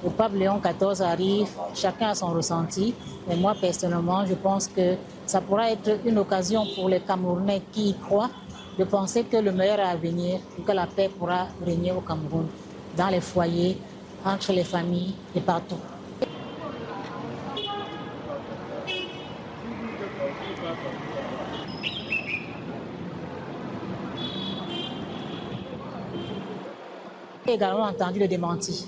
le pape Léon XIV arrive, chacun a son ressenti. Mais moi, personnellement, je pense que ça pourra être une occasion pour les Camerounais qui y croient de penser que le meilleur est à venir et que la paix pourra régner au Cameroun, dans les foyers, entre les familles et partout. J'ai également entendu le démenti,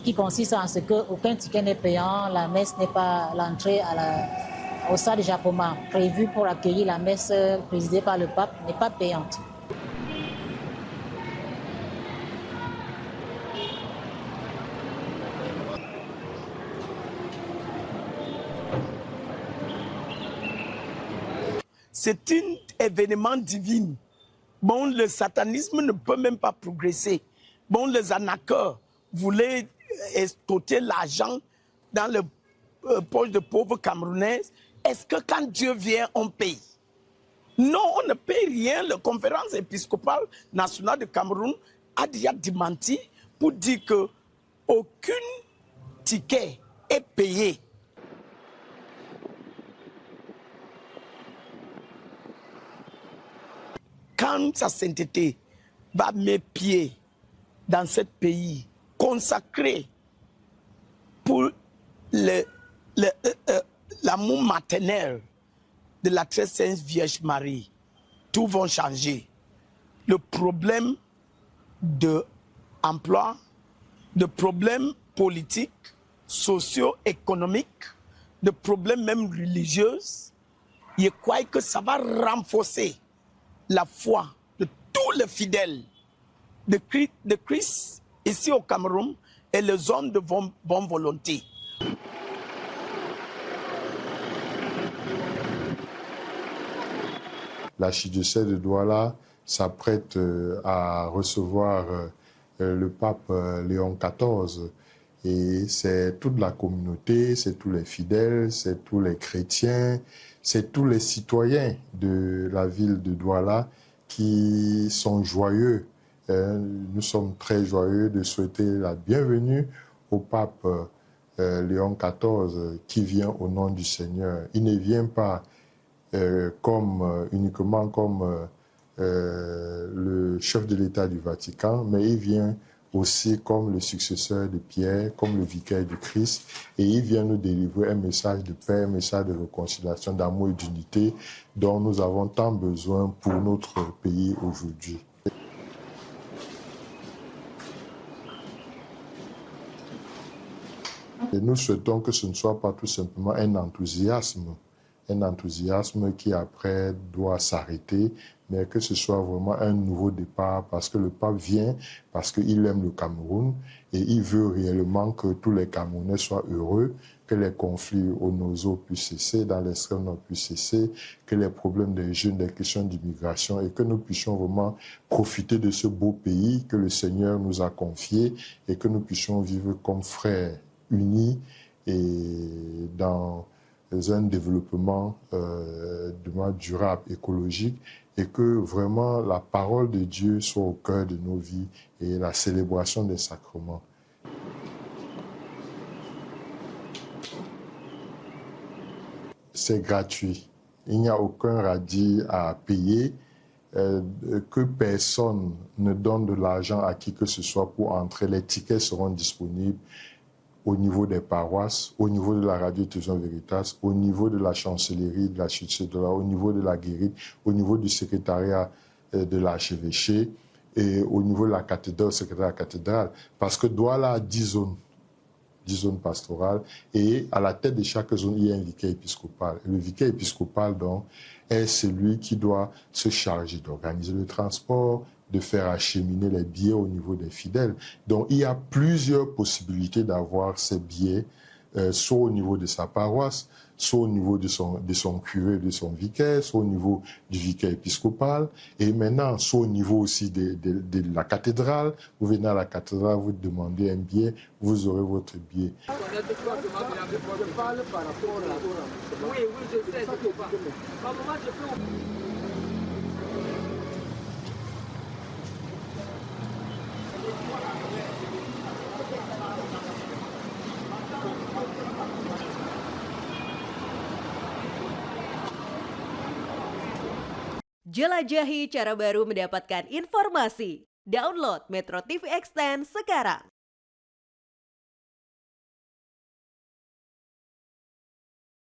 qui consiste en ce qu'aucun ticket n'est payant, la messe n'est pas l'entrée au stade Japoma, prévue pour accueillir la messe présidée par le pape, n'est pas payante. C'est un événement divin. Bon, le satanisme ne peut même pas progresser. Bon, les arnaqueurs voulaient extorquer l'argent dans le poche de pauvres Camerounais. Est-ce que quand Dieu vient, on paye? Non, on ne paye rien. La conférence épiscopale nationale de Cameroun a déjà démenti pour dire qu'aucun ticket est payé. Quand sa sainteté va mettre pied dans ce pays consacré pour l'amour maternel de la très sainte Vierge Marie, tout va changer. Le problème d'emploi, de problèmes politiques, socio-économiques, de problèmes même religieux, je crois que ça va renforcer la foi de tous les fidèles de Christ ici au Cameroun et les hommes de bonne volonté. L'archidiocèse de Douala s'apprête à recevoir le pape Léon XIV. Et c'est toute la communauté, c'est tous les fidèles, c'est tous les chrétiens, c'est tous les citoyens de la ville de Douala qui sont joyeux. Nous sommes très joyeux de souhaiter la bienvenue au pape Léon XIV qui vient au nom du Seigneur. Il ne vient pas uniquement comme le chef de l'État du Vatican, mais il vient aussi comme le successeur de Pierre, comme le vicaire du Christ, et il vient nous délivrer un message de paix, un message de réconciliation, d'amour et d'unité dont nous avons tant besoin pour notre pays aujourd'hui. Et nous souhaitons que ce ne soit pas tout simplement un enthousiasme qui après doit s'arrêter, mais que ce soit vraiment un nouveau départ parce que le pape vient, parce qu'il aime le Cameroun et il veut réellement que tous les Camerounais soient heureux, que les conflits au Nozo puissent cesser, dans l'extrême nord puissent cesser, que les problèmes des jeunes, des questions d'immigration et que nous puissions vraiment profiter de ce beau pays que le Seigneur nous a confié et que nous puissions vivre comme frères unis et dans un développement durable, écologique, et que vraiment la parole de Dieu soit au cœur de nos vies et la célébration des sacrements. C'est gratuit. Il n'y a aucun radis à payer, que personne ne donne de l'argent à qui que ce soit pour entrer. Les tickets seront disponibles au niveau des paroisses, au niveau de la radio-télévision Veritas, au niveau de la chancellerie de l'archidiocèse de Douala, au niveau de la Guérite, au niveau du secrétariat de l'archevêché et au niveau de la cathédrale, secrétariat de la cathédrale. Parce que Douala a 10 zones pastorales et à la tête de chaque zone, il y a un vicaire épiscopal. Et le vicaire épiscopal, donc, est celui qui doit se charger d'organiser le transport, de faire acheminer les billets au niveau des fidèles. Donc, il y a plusieurs possibilités d'avoir ces billets, soit au niveau de sa paroisse, soit au niveau de son curé, de son vicaire, soit au niveau du vicaire épiscopal, et maintenant, soit au niveau aussi de la cathédrale. Vous venez à la cathédrale, vous demandez un billet, vous aurez votre billet. Oui, je sais, Jelajahi cara baru mendapatkan informasi. Download Metro TV Extend sekarang.